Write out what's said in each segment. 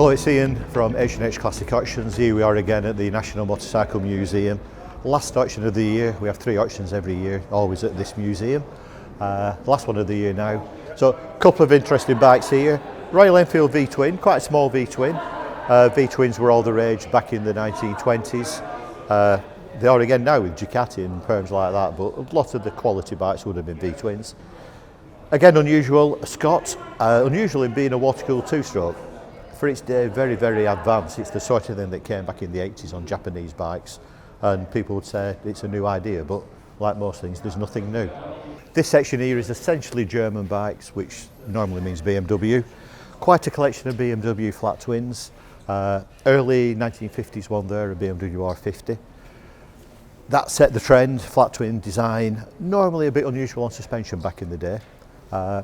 Hello, it's Ian from H&H Classic Auctions. Here we are again at the National Motorcycle Museum. Last auction of the year. We have 3 auctions every year, always at this museum. Last one of the year now. So a couple of interesting bikes here. Royal Enfield V-Twin, quite a small V-Twin. V-Twins were all the rage back in the 1920s. They are again now with Ducati and firms like that, but a lot of the quality bikes would have been V-Twins. Again, unusual, a Scott, unusual in being a water-cooled 2-stroke. For its day, very, very advanced. It's the sort of thing that came back in the 80s on Japanese bikes, and people would say it's a new idea, but like most things, there's nothing new. This section here is essentially German bikes, which normally means BMW. Quite a collection of BMW flat twins. Early 1950s one there, a BMW R50. That set the trend, flat twin design, normally a bit unusual on suspension back in the day.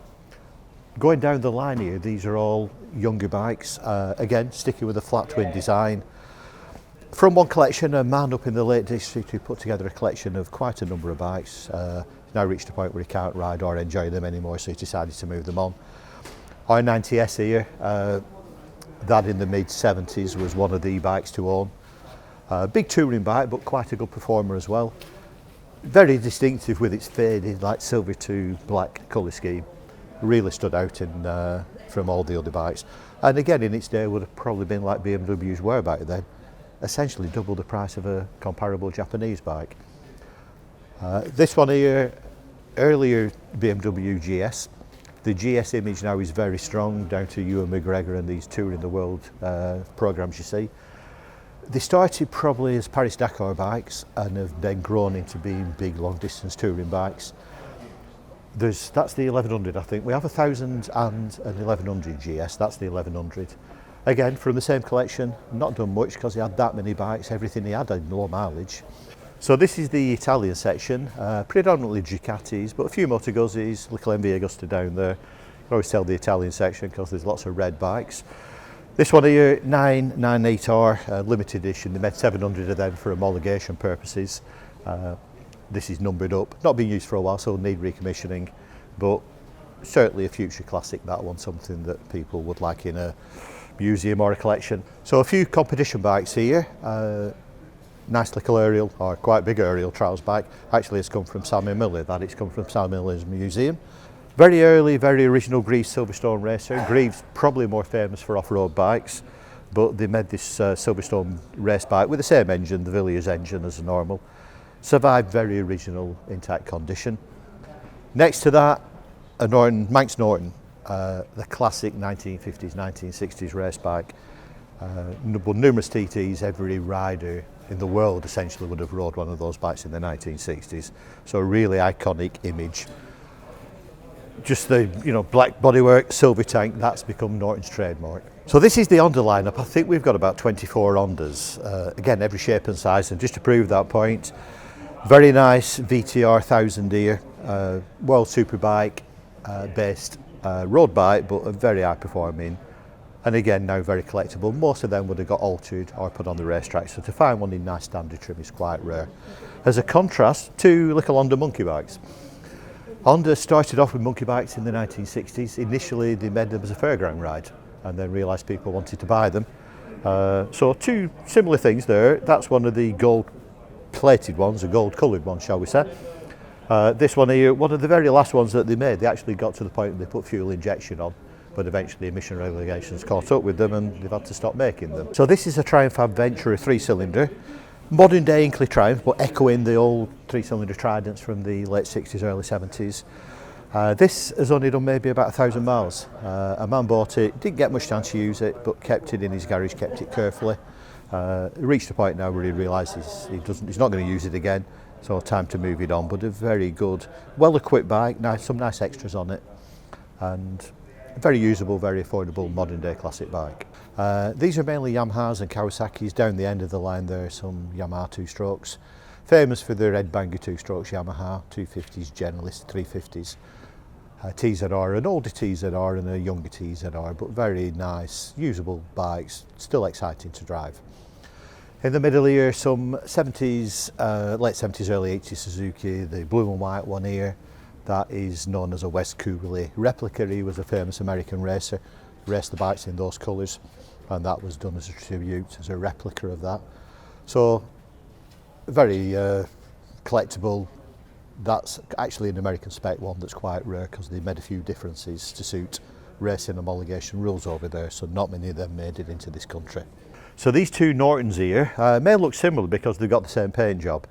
Going down the line here, these are all younger bikes, again sticking with the flat twin design. From one collection, a man up in the Lake District who put together a collection of quite a number of bikes. He's now reached a point where he can't ride or enjoy them anymore, so he decided to move them on. R90S here, that in the mid-70s was one of the bikes to own. Big touring bike, but quite a good performer as well. Very distinctive with its faded, like silver to black colour scheme. Really stood out from all the other bikes, and again in its day would have probably been like BMWs were back then, essentially double the price of a comparable Japanese bike. This one here, earlier BMW GS. The GS image now is very strong, down to Ewan McGregor and these touring the world programmes you see. They started probably as Paris-Dakar bikes and have then grown into being big long distance touring bikes. That's the 1100, I think. We have 1000 and an 1100 GS, that's the 1100. Again, from the same collection, not done much because he had that many bikes, everything he had low mileage. So this is the Italian section, predominantly Ducatis, but a few Moto Guzzi's, little MV Agusta down there. You can always tell the Italian section because there's lots of red bikes. This one here, 998R, limited edition. They made 700 of them for homologation purposes. This is numbered up, not been used for a while, so it'll need recommissioning, but certainly a future classic, that one, something that people would like in a museum or a collection. So a few competition bikes here. Nice little aerial, or quite big aerial trials bike. Actually it's come from Samuel Miller, it's come from Samuel Miller's museum. Very early, very original Greaves Silverstone racer. Greaves probably more famous for off-road bikes, but they made this Silverstone race bike with the same engine, the Villiers engine as normal. Survived very original, intact condition. Next to that, a Manx Norton, the classic 1950s, 1960s race bike. Numerous TTs, every rider in the world essentially would have rode one of those bikes in the 1960s. So a really iconic image. Just the black bodywork, silver tank, that's become Norton's trademark. So this is the Honda lineup. I think we've got about 24 Hondas. Again, every shape and size, and just to prove that point, very nice VTR 1000 here, World Superbike based road bike, but a very high performing, and again now very collectible. Most of them would have got altered or put on the racetrack, so to find one in nice standard trim is quite rare. As a contrast, 2 little Honda monkey bikes. Honda started off with monkey bikes in the 1960s. Initially they made them as a fairground ride and then realised people wanted to buy them. So 2 similar things there. That's one of the gold plated ones, a gold coloured one shall we say. This one here, one of the very last ones that they made, they actually got to the point where they put fuel injection on, but eventually emission regulations caught up with them and they've had to stop making them. So this is a Triumph Adventure, a 3-cylinder. Modern day Inkley Triumph, but echoing the old 3-cylinder Tridents from the late 60s, early 70s. This has only done maybe about 1,000 miles. A man bought it, didn't get much chance to use it, but kept it in his garage, kept it carefully. Reached a point now where he realises he's not going to use it again, so time to move it on. But a very good, well-equipped bike, some nice extras on it, and very usable, very affordable modern day classic bike. These are mainly Yamahas and Kawasaki's. Down the end of the line there are some Yamaha 2-strokes. Famous for their headbanger 2-strokes, Yamaha 250s, Generalist 350s. TZR, an older TZR and a younger TZR, but very nice, usable bikes, still exciting to drive. In the middle here, some 70s, late 70s, early 80s Suzuki, the blue and white one here, that is known as a West Cooley replica. He was a famous American racer, raced the bikes in those colours. and that was done as a tribute, as a replica of that. So very collectible. That's actually an American spec one that's quite rare because they made a few differences to suit racing homologation rules over there, so not many of them made it into this country. So these two Nortons here may look similar because they've got the same paint job.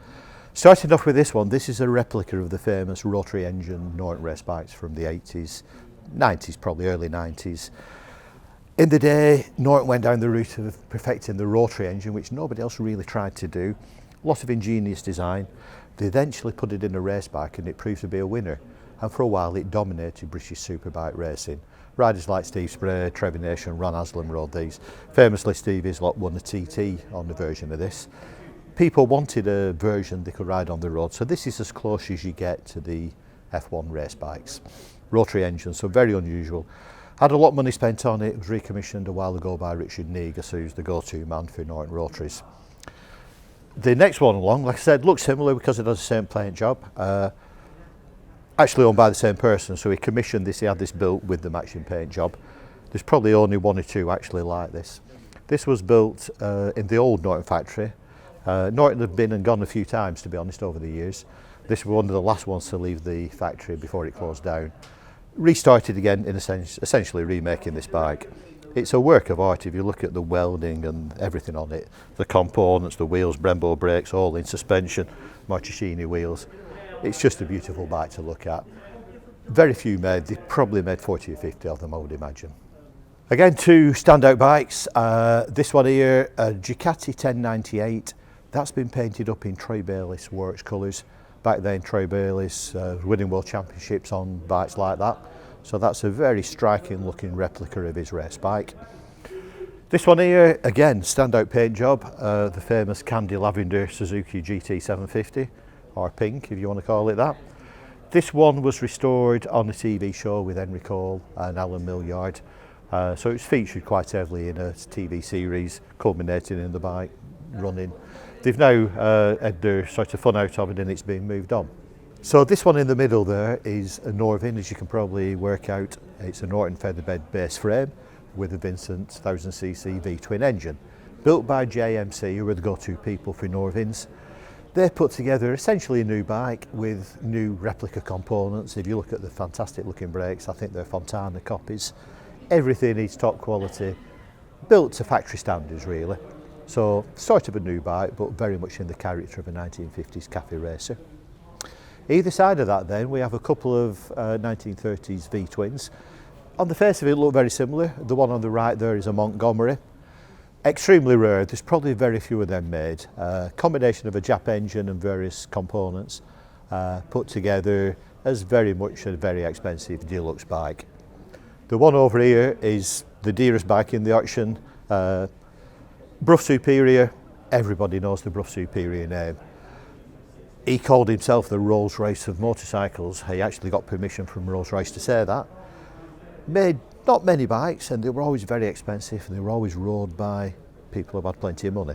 Starting off with this one, this is a replica of the famous rotary engine Norton race bikes from the 80s, 90s, probably early 90s. In the day, Norton went down the route of perfecting the rotary engine, which nobody else really tried to do. Lots of ingenious design. They eventually put it in a race bike and it proved to be a winner. And for a while it dominated British superbike racing. Riders like Steve Spray, Trevor Nation, Ron Haslam rode these. Famously, Steve Hislop won a TT on the version of this. People wanted a version they could ride on the road, so this is as close as you get to the F1 race bikes. Rotary engine, so very unusual. Had a lot of money spent on it. It was recommissioned a while ago by Richard Negus, who's the go-to man for Norton rotaries. The next one along, like I said, looks similar because it does the same paint job. Actually owned by the same person, so he commissioned this, he had this built with the matching paint job. There's probably only one or two actually like this. This was built in the old Norton factory. Norton had been and gone a few times, to be honest, over the years. This was one of the last ones to leave the factory before it closed down. Restarted again in essentially remaking this bike. It's a work of art if you look at the welding and everything on it. The components, the wheels, Brembo brakes, all in suspension, Marchesini wheels. It's just a beautiful bike to look at. Very few made, they probably made 40 or 50 of them, I would imagine. Again, two standout bikes. This one here, a Ducati 1098. That's been painted up in Troy Bayliss works colours. Back then, Troy Bayliss winning world championships on bikes like that. So that's a very striking looking replica of his race bike. This one here, again, standout paint job. The famous Candy Lavender Suzuki GT 750, or Pink if you want to call it that. This one was restored on a TV show with Henry Cole and Alan Millyard. So it's featured quite heavily in a TV series, culminating in the bike running. They've now had their sort of fun out of it and it's been moved on. So this one in the middle there is a Norvin, as you can probably work out. It's a Norton featherbed base frame with a Vincent 1000cc V-twin engine. Built by JMC, who are the go-to people for Norvins. They put together essentially a new bike with new replica components. If you look at the fantastic looking brakes, I think they're Fontana copies. Everything is top quality, built to factory standards really. So sort of a new bike, but very much in the character of a 1950s cafe racer. Either side of that then, we have a couple of 1930s V-twins. On the face of it, look very similar. The one on the right there is a Montgomery. Extremely rare, there's probably very few of them made. Combination of a Jap engine and various components put together as very much a very expensive deluxe bike. The one over here is the dearest bike in the auction. Brough Superior, everybody knows the Brough Superior name. He called himself the Rolls Royce of motorcycles. He actually got permission from Rolls Royce to say that. Made not many bikes and they were always very expensive and they were always rode by people who had plenty of money.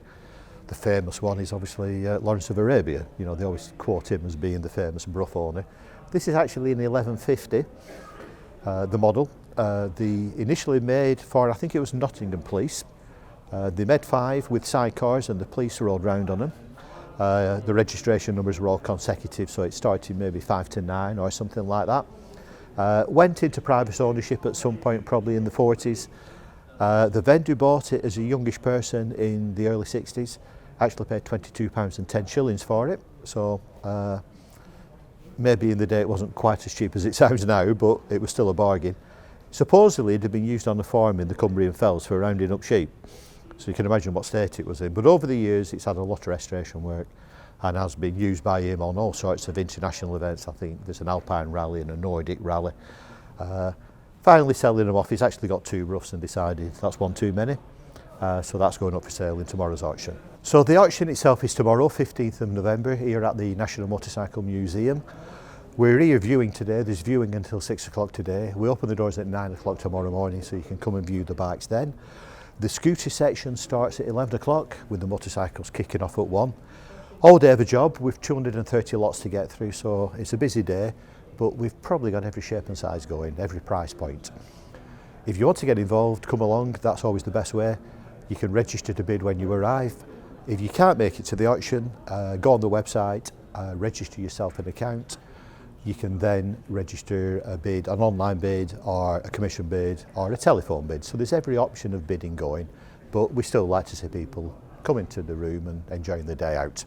The famous one is obviously Lawrence of Arabia. You know, they always quote him as being the famous Brough owner. This is actually an 1150, the model. They initially made for, I think it was Nottingham Police. They made 5 with sidecars and the police rode round on them. The registration numbers were all consecutive, so it started maybe 5 to 9 or something like that. Went into private ownership at some point, probably in the 40s. The vendor bought it as a youngish person in the early 60s, actually paid £22 and 10 shillings for it. So maybe in the day it wasn't quite as cheap as it sounds now, but it was still a bargain. Supposedly it had been used on a farm in the Cumbrian Fells for rounding up sheep. So you can imagine what state it was in. But over the years it's had a lot of restoration work and has been used by him on all sorts of international events. I think there's an Alpine rally and a Nordic rally. Finally selling them off, he's actually got 2 Broughs and decided that's one too many. So that's going up for sale in tomorrow's auction. So the auction itself is tomorrow, 15th of November, here at the National Motorcycle Museum. We're here viewing today, there's viewing until 6 o'clock today. We open the doors at 9 o'clock tomorrow morning so you can come and view the bikes then. The scooter section starts at 11 o'clock with the motorcycles kicking off at 1. All day of a job with 230 lots to get through, so it's a busy day, but we've probably got every shape and size going, every price point. If you want to get involved, come along, that's always the best way. You can register to bid when you arrive. If you can't make it to the auction, go on the website, register yourself an account. You can then register a bid, an online bid or a commission bid or a telephone bid. So there's every option of bidding going, but we still like to see people come into the room and enjoying the day out.